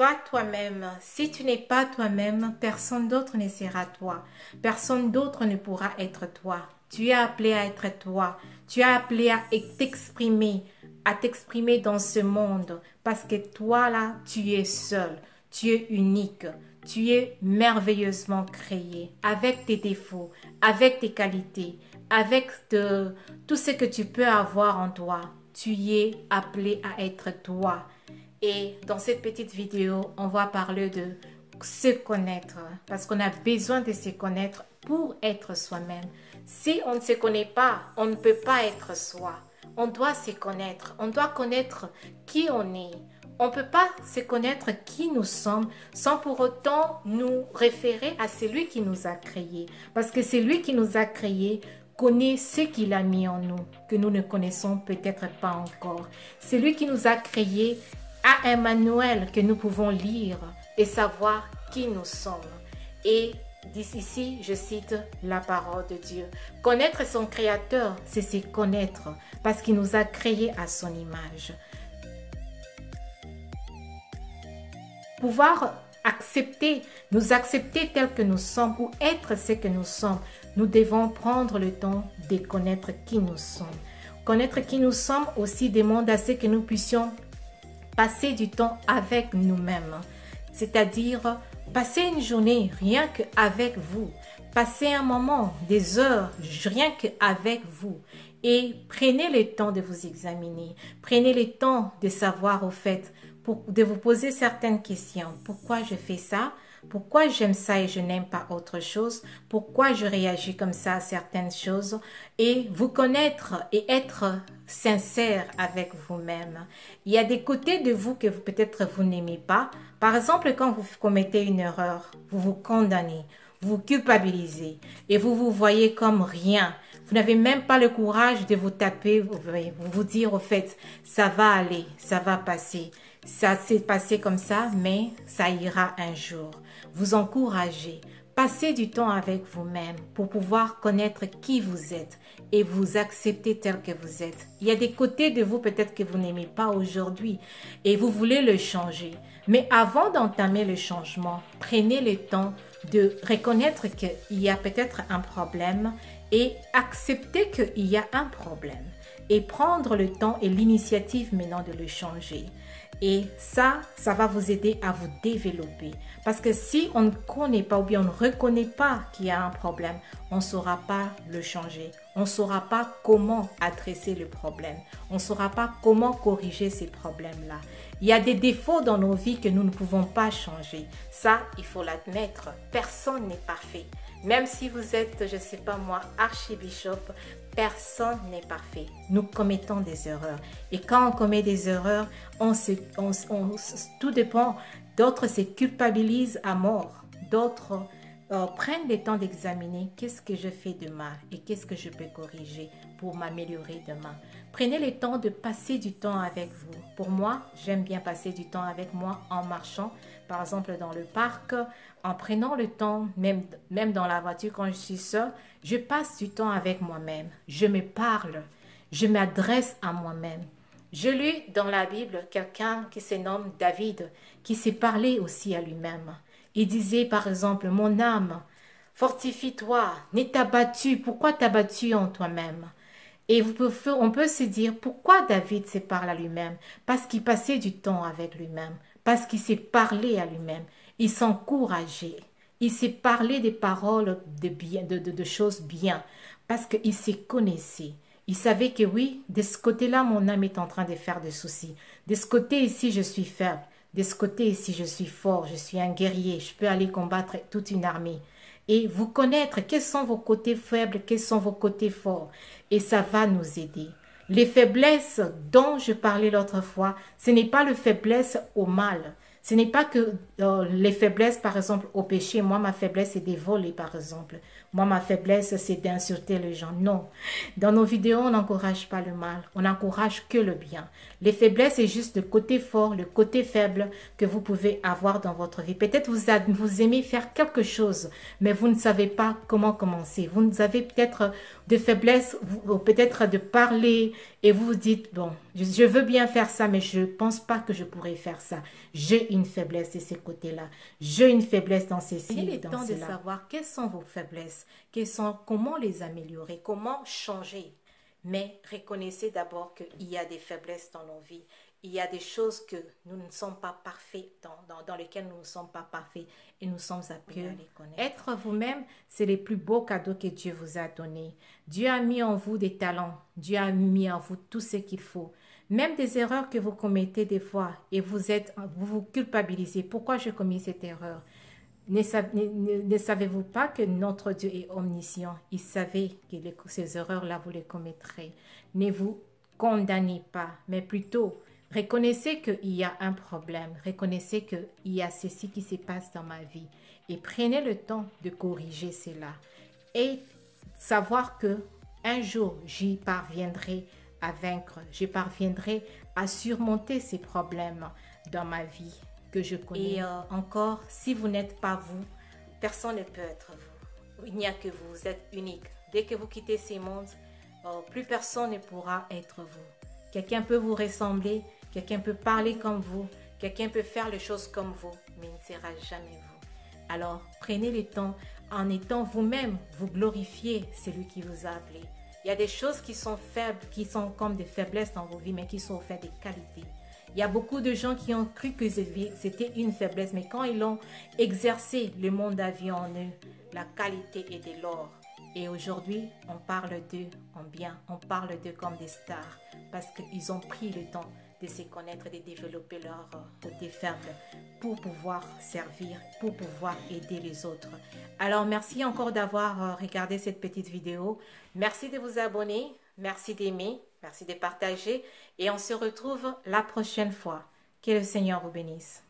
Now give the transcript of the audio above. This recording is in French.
Sois toi-même. Si tu n'es pas toi-même, personne d'autre ne sera toi. Personne d'autre ne pourra être toi. Tu es appelé à être toi. Tu es appelé à t'exprimer dans ce monde. Parce que toi, là, tu es seul. Tu es unique. Tu es merveilleusement créé. Avec tes défauts, avec tes qualités, tout ce que tu peux avoir en toi. Tu es appelé à être toi. Et dans cette petite vidéo, on va parler de se connaître parce qu'on a besoin de se connaître pour être soi-même. Si on ne se connaît pas, on ne peut pas être soi. On doit se connaître. On doit connaître qui on est. On ne peut pas se connaître qui nous sommes sans pour autant nous référer à celui qui nous a créés. Parce que celui qui nous a créés connaît ce qu'il a mis en nous, que nous ne connaissons peut-être pas encore. Celui qui nous a créés a un manuel que nous pouvons lire et savoir qui nous sommes. Et d'ici, je cite la parole de Dieu. Connaître son Créateur, c'est se connaître parce qu'il nous a créés à son image. Pouvoir nous accepter tels que nous sommes ou être ce que nous sommes, nous devons prendre le temps de connaître qui nous sommes. Connaître qui nous sommes aussi demande à ce que nous puissions passer du temps avec nous-mêmes, c'est-à-dire passer une journée rien qu'avec vous, passer un moment, des heures rien qu'avec vous et prenez le temps de vous examiner, prenez le temps de savoir au fait, de vous poser certaines questions. Pourquoi je fais ça? Pourquoi j'aime ça et je n'aime pas autre chose? Pourquoi je réagis comme ça à certaines choses? Et vous connaître et être sincère avec vous-même. Il y a des côtés de vous que peut-être vous n'aimez pas. Par exemple, quand vous commettez une erreur, vous vous condamnez, vous culpabilisez et vous vous voyez comme rien. Vous n'avez même pas le courage de vous taper, vous dire au fait, ça va aller, ça va passer. Ça s'est passé comme ça, mais ça ira un jour. Vous encouragez. Passez du temps avec vous-même pour pouvoir connaître qui vous êtes et vous accepter tel que vous êtes. Il y a des côtés de vous peut-être que vous n'aimez pas aujourd'hui et vous voulez le changer. Mais avant d'entamer le changement, prenez le temps de reconnaître qu'il y a peut-être un problème et accepter qu'il y a un problème et prendre le temps et l'initiative maintenant de le changer. Et ça va vous aider à vous développer. Parce que si on ne connaît pas ou bien on ne reconnaît pas qu'il y a un problème, on ne saura pas le changer. On ne saura pas comment adresser le problème. On ne saura pas comment corriger ces problèmes-là. Il y a des défauts dans nos vies que nous ne pouvons pas changer. Ça, il faut l'admettre. Personne n'est parfait. Même si vous êtes, je ne sais pas moi, archibishop, personne n'est parfait. Nous commettons des erreurs. Et quand on commet des erreurs, tout dépend. D'autres se culpabilisent à mort. D'autres prennent le temps d'examiner qu'est-ce que je fais de mal et qu'est-ce que je peux corriger pour m'améliorer demain. Prenez le temps de passer du temps avec vous. Pour moi, j'aime bien passer du temps avec moi en marchant, par exemple dans le parc, en prenant le temps, même dans la voiture quand je suis seule, je passe du temps avec moi-même. Je me parle, je m'adresse à moi-même. Je lis dans la Bible quelqu'un qui se nomme David, qui s'est parlé aussi à lui-même. Il disait par exemple, mon âme, fortifie-toi, n'es abattu, pourquoi t'abattu en toi-même? Et on peut se dire, pourquoi David se parle à lui-même? Parce qu'il passait du temps avec lui-même, parce qu'il s'est parlé à lui-même, il s'encourageait, il s'est parlé des paroles de choses bien, parce qu'il se connaissait. Il savait que oui, de ce côté-là, mon âme est en train de faire des soucis. De ce côté ici, je suis faible. De ce côté ici, je suis fort, je suis un guerrier, je peux aller combattre toute une armée. Et vous connaître quels sont vos côtés faibles, quels sont vos côtés forts. Et ça va nous aider. Les faiblesses dont je parlais l'autre fois, ce n'est pas les faiblesses au mal. Ce n'est pas que les faiblesses, par exemple, au péché. Moi, ma faiblesse, c'est de voler, par exemple. Moi, ma faiblesse, c'est d'insulter les gens. Non. Dans nos vidéos, on n'encourage pas le mal. On n'encourage que le bien. Les faiblesses, c'est juste le côté fort, le côté faible que vous pouvez avoir dans votre vie. Peut-être vous aimez faire quelque chose, mais vous ne savez pas comment commencer. Vous avez peut-être de faiblesses, peut-être de parler, et vous vous dites, bon, je veux bien faire ça, mais je ne pense pas que je pourrais faire ça. J'ai une faiblesse de ces côtés-là. J'ai une faiblesse dans ceci. Il est temps de savoir quelles sont vos faiblesses, comment les améliorer, comment changer. Mais reconnaissez d'abord qu'il y a des faiblesses dans nos vies. Il y a des choses que nous ne sommes pas parfaits, dans lesquelles nous ne sommes pas parfaits et nous sommes appelés à les connaître. Être vous-même, c'est les plus beaux cadeaux que Dieu vous a donnés. Dieu a mis en vous des talents. Dieu a mis en vous tout ce qu'il faut. Même des erreurs que vous commettez des fois et vous vous culpabilisez. Pourquoi j'ai commis cette erreur? Ne savez-vous pas que notre Dieu est omniscient? Il savait que ces erreurs-là, vous les commettrez. Ne vous condamnez pas, mais plutôt reconnaissez qu'il y a un problème. Reconnaissez qu'il y a ceci qui se passe dans ma vie. Et prenez le temps de corriger cela. Et savoir que un jour, j'y parviendrai à vaincre. Je parviendrai à surmonter ces problèmes dans ma vie que je connais. Et encore, si vous n'êtes pas vous, personne ne peut être vous. Il n'y a que vous, vous êtes unique. Dès que vous quittez ces mondes, plus personne ne pourra être vous. Quelqu'un peut vous ressembler, quelqu'un peut parler comme vous, quelqu'un peut faire les choses comme vous, mais il ne sera jamais vous. Alors, prenez le temps, en étant vous-même, vous glorifiez celui qui vous a appelé. Il y a des choses qui sont faibles, qui sont comme des faiblesses dans vos vies, mais qui sont au fait des qualités. Il y a beaucoup de gens qui ont cru que c'était une faiblesse, mais quand ils l'ont exercé, le monde a vu en eux la qualité et de l'or. Et aujourd'hui, on parle d'eux en bien, on parle d'eux comme des stars, parce qu'ils ont pris le temps de se connaître, de développer leur côté faible pour pouvoir servir, pour pouvoir aider les autres. Alors, merci encore d'avoir regardé cette petite vidéo. Merci de vous abonner, merci d'aimer, merci de partager et on se retrouve la prochaine fois. Que le Seigneur vous bénisse.